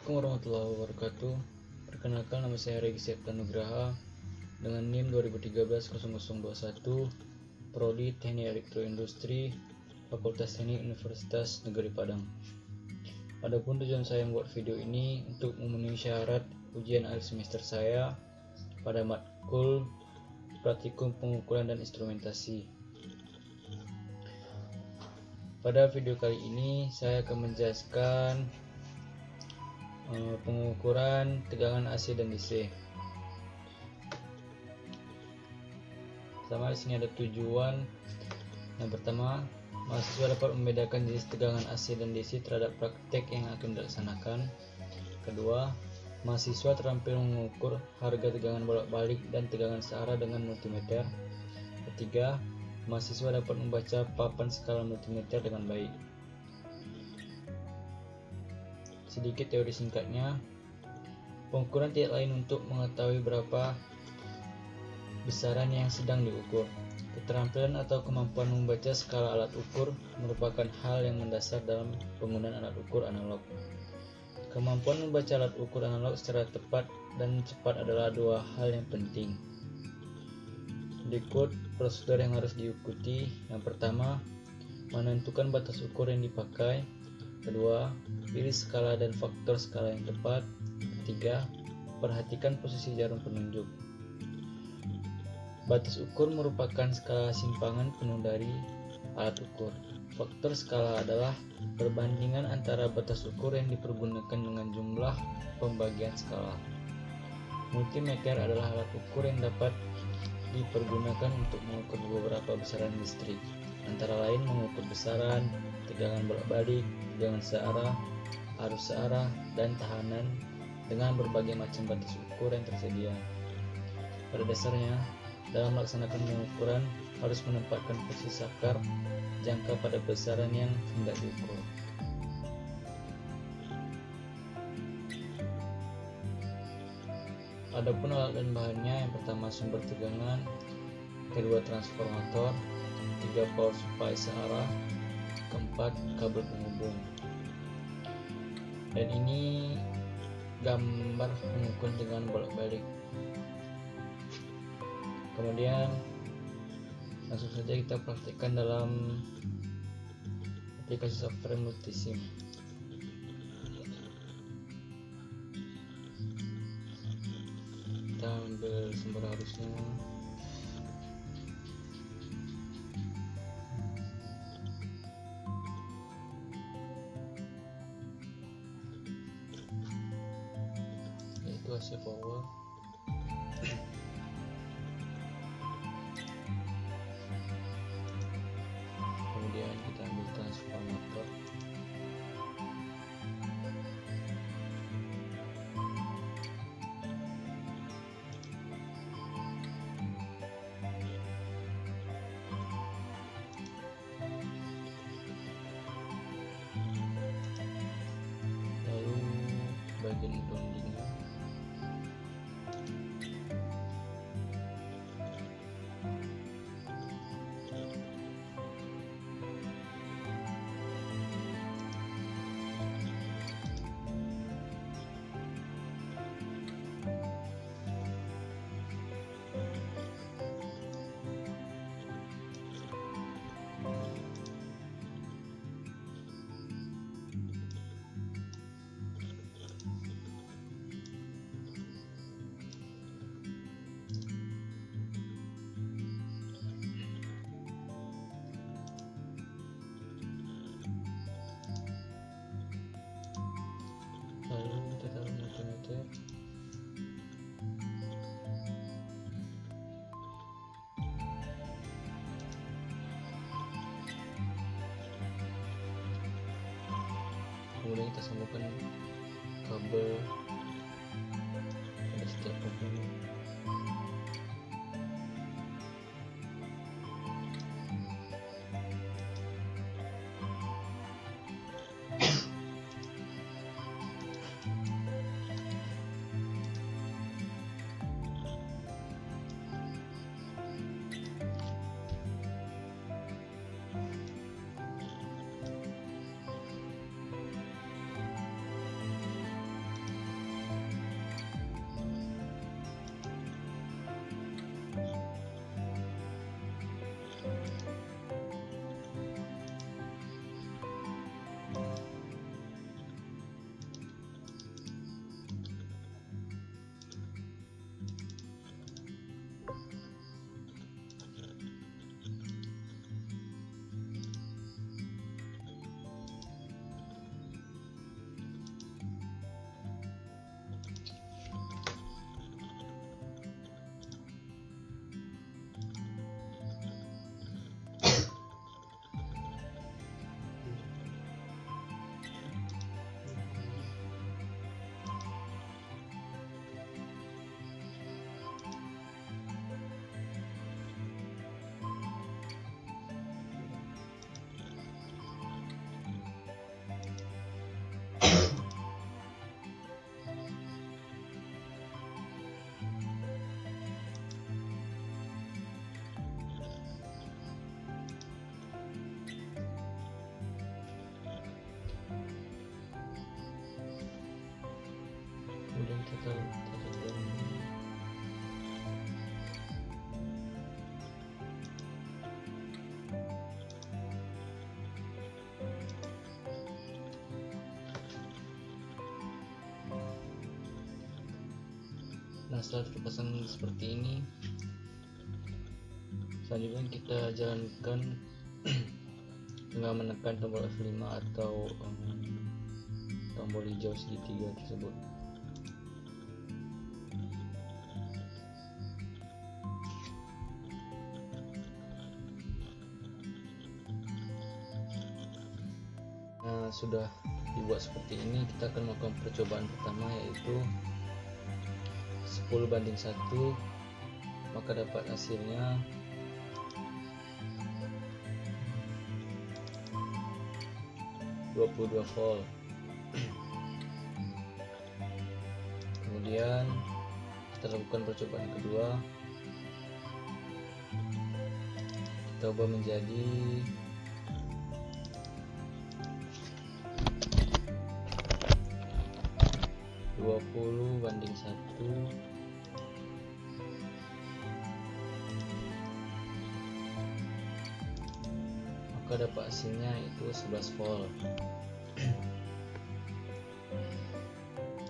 Assalamualaikum warahmatullahi wabarakatuh. Perkenalkan, nama saya Regi Septa Nugraha dengan NIM 2013-0021, Prodi Teknik Elektroindustri, Fakultas Teknik Universitas Negeri Padang. Adapun tujuan saya membuat video ini untuk memenuhi syarat ujian akhir semester saya pada matkul praktikum pengukuran dan instrumentasi. Pada video kali ini saya akan menjelaskan pengukuran tegangan AC dan DC. Pertama, di sini ada tujuan. Yang pertama, mahasiswa dapat membedakan jenis tegangan AC dan DC terhadap praktek yang akan dilaksanakan. Kedua, mahasiswa terampil mengukur harga tegangan bolak-balik dan tegangan searah dengan multimeter. Ketiga, mahasiswa dapat membaca papan skala multimeter dengan baik. Sedikit teori singkatnya, pengukuran tidak lain untuk mengetahui berapa besaran yang sedang diukur. Keterampilan atau kemampuan membaca skala alat ukur merupakan hal yang mendasar dalam penggunaan alat ukur analog. Kemampuan membaca alat ukur analog secara tepat dan cepat adalah dua hal yang penting. Berikut prosedur yang harus diikuti. Yang pertama, menentukan batas ukur yang dipakai. Kedua, pilih skala dan faktor skala yang tepat. Ketiga, perhatikan posisi jarum penunjuk. Batas ukur merupakan skala simpangan penuh dari alat ukur. Faktor skala adalah perbandingan antara batas ukur yang dipergunakan dengan jumlah pembagian skala. Multimeter adalah alat ukur yang dapat dipergunakan untuk mengukur beberapa besaran listrik, antara lain mengukur besaran tegangan bolak-balik, tegangan searah, arus searah, dan tahanan dengan berbagai macam batas ukur yang tersedia. Pada dasarnya, dalam melaksanakan pengukuran harus menempatkan posisi sakar jangka pada besaran yang hendak diukur. Adapun alat dan bahannya, yang pertama sumber tegangan, kedua transformator, ketiga power supply searah, keempat kabel penghubung. Dan ini gambar pengukuran tegangan bolak-balik. Kemudian langsung saja kita praktikkan dalam aplikasi software multisim. Kita ambil sumber arusnya. Yaitu AC power. Kemudian kita ambil transformator. Lalu bagian groundingnya. Lalu kita taruh multimeter. Kemudian kita sambungkan kabel pada setiap komponen. kita tarik dari ini. Nah, setelah terpasang seperti ini, selanjutnya kita jalankan dengan menekan tombol F5 atau tombol hijau segitiga tersebut. Nah, sudah dibuat seperti ini, kita akan melakukan percobaan pertama, yaitu 10:1, maka dapat hasilnya 22 volt. Kemudian kita lakukan percobaan kedua, kita ubah menjadi 20:1, maka dapat hasilnya itu 11 volt.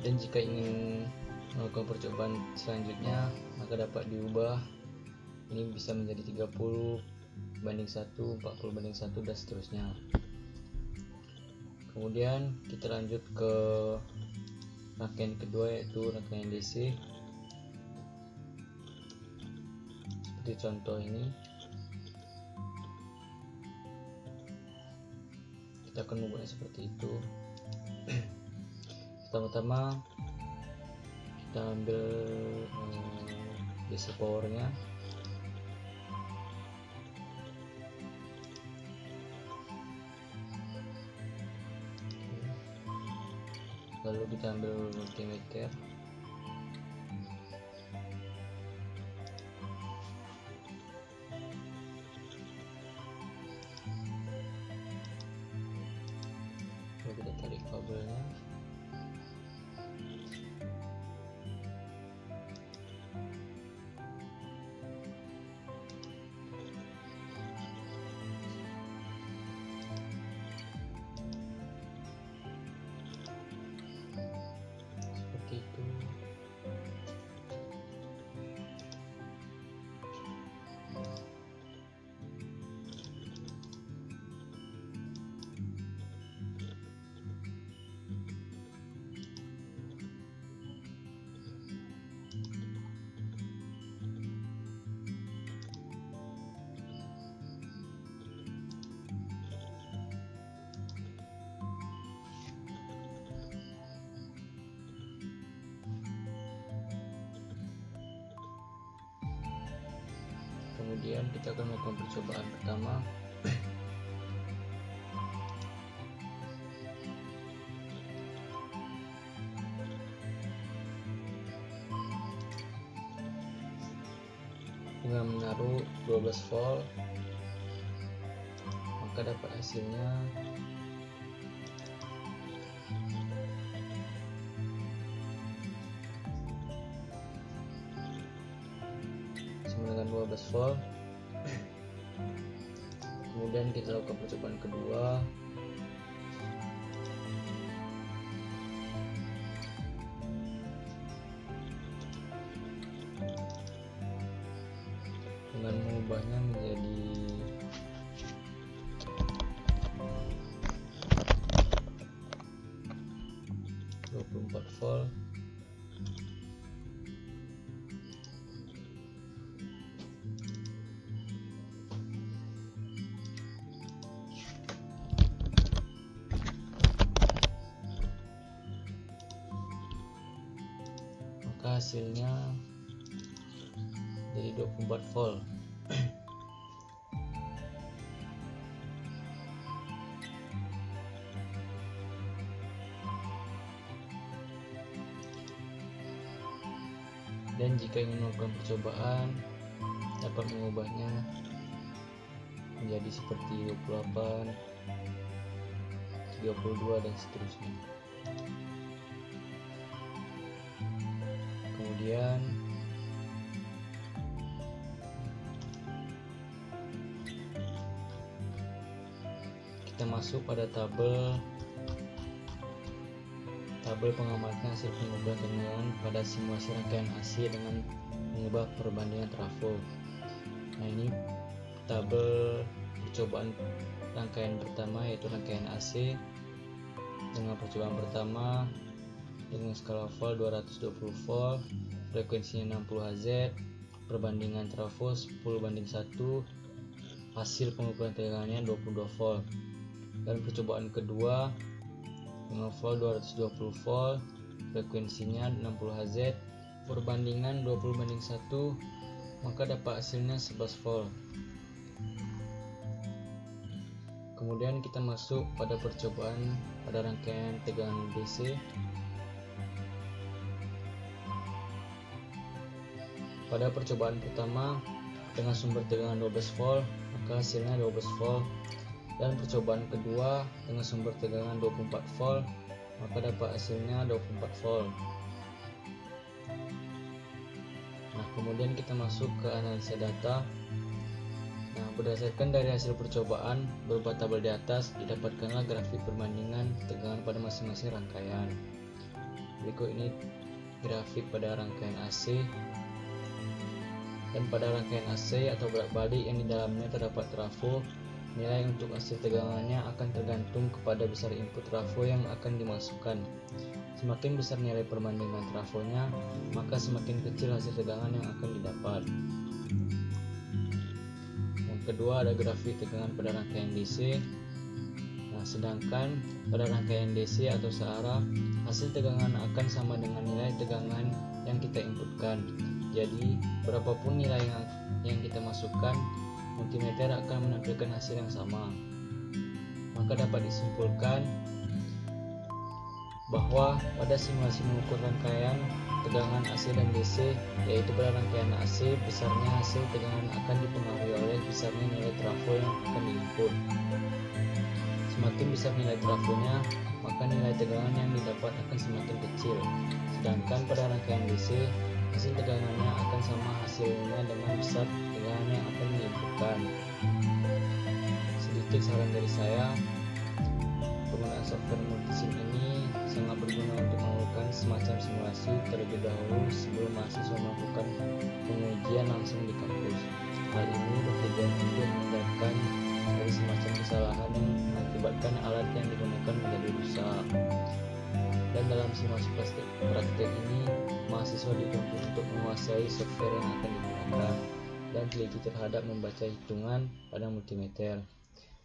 Dan jika ingin melakukan percobaan selanjutnya, maka dapat diubah, ini bisa menjadi 30:1, 40:1, dan seterusnya. Kemudian kita lanjut ke rangkaian kedua, yaitu rangkaian DC, seperti contoh ini. Kita akan membuatnya seperti itu. Pertama-tama kita ambil DC powernya, lalu kita ambil multimeter, lalu kita tarik kabelnya. Seperti itu. Kemudian kita akan melakukan percobaan pertama. Dengan menaruh 12 volt, maka dapat hasilnya 12 volt. Kemudian kita lakukan percobaan kedua, dengan mengubahnya menjadi 24 volt. Maka hasilnya jadi 24 volt. Dan jika ingin melakukan percobaan, dapat mengubahnya menjadi seperti 28, 32, dan seterusnya. Kemudian kita masuk pada tabel pengamatan hasil pengumpulan tegangan pada simulasi rangkaian AC dengan mengubah perbandingan trafo. Nah, ini tabel percobaan rangkaian pertama, yaitu rangkaian AC dengan percobaan pertama dengan skala volt 220 volt, frekuensinya 60 Hz, perbandingan trafo 10:1, hasil pengumpulan tegangannya 22 volt. Dan percobaan kedua dengan volt 220 volt, frekuensinya 60 Hz, perbandingan 20:1, maka dapat hasilnya 11 volt. Kemudian kita masuk pada percobaan pada rangkaian tegangan DC. Pada percobaan pertama dengan sumber tegangan 12 volt, maka hasilnya 12 volt. Dan percobaan kedua dengan sumber tegangan 24 volt, maka dapat hasilnya 24 volt. Nah, kemudian kita masuk ke analisa data. Nah, berdasarkan dari hasil percobaan berupa tabel di atas, didapatkanlah grafik perbandingan tegangan pada masing-masing rangkaian. Berikut ini grafik pada rangkaian AC. Dan pada rangkaian AC atau bolak-balik yang di dalamnya terdapat trafo, nilai untuk hasil tegangannya akan tergantung kepada besar input trafo yang akan dimasukkan. Semakin besar nilai perbandingan trafonya, maka semakin kecil hasil tegangan yang akan didapat. Yang kedua ada grafik tegangan pada rangkaian DC. Nah, sedangkan pada rangkaian DC atau searah, hasil tegangan akan sama dengan nilai tegangan yang kita inputkan. Jadi, berapapun nilai yang kita masukkan, multimeter akan menampilkan hasil yang sama. Maka dapat disimpulkan bahwa pada simulasi mengukur rangkaian tegangan AC dan DC, yaitu pada rangkaian AC, besarnya hasil tegangan akan dipengaruhi oleh besarnya nilai trafo yang akan diinput. Semakin besar nilai trafonya, maka nilai tegangan yang didapat akan semakin kecil. Sedangkan pada rangkaian DC, hasil tegangannya akan sama hasilnya dengan besar tegangan yang akan diinputkan. Sedikit saran dari saya, penggunaan software multisim ini sangat berguna untuk melakukan semacam simulasi terlebih dahulu sebelum mahasiswa melakukan pengujian langsung di kampus. Hal ini bertujuan untuk menghindarkan dari semacam kesalahan yang mengakibatkan alat yang digunakan menjadi rusak. Dan dalam simulasi praktek ini, mahasiswa dituntut untuk menguasai software yang akan digunakan dan teliti terhadap membaca hitungan pada multimeter.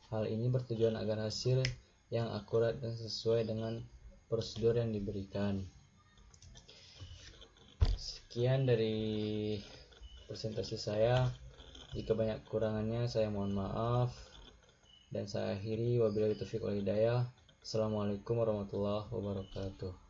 Hal ini bertujuan agar hasil yang akurat dan sesuai dengan prosedur yang diberikan. Sekian dari presentasi saya. Jika banyak kekurangannya, saya mohon maaf. Dan saya akhiri, wabillahi taufiq wal hidayah. Assalamualaikum warahmatullahi wabarakatuh.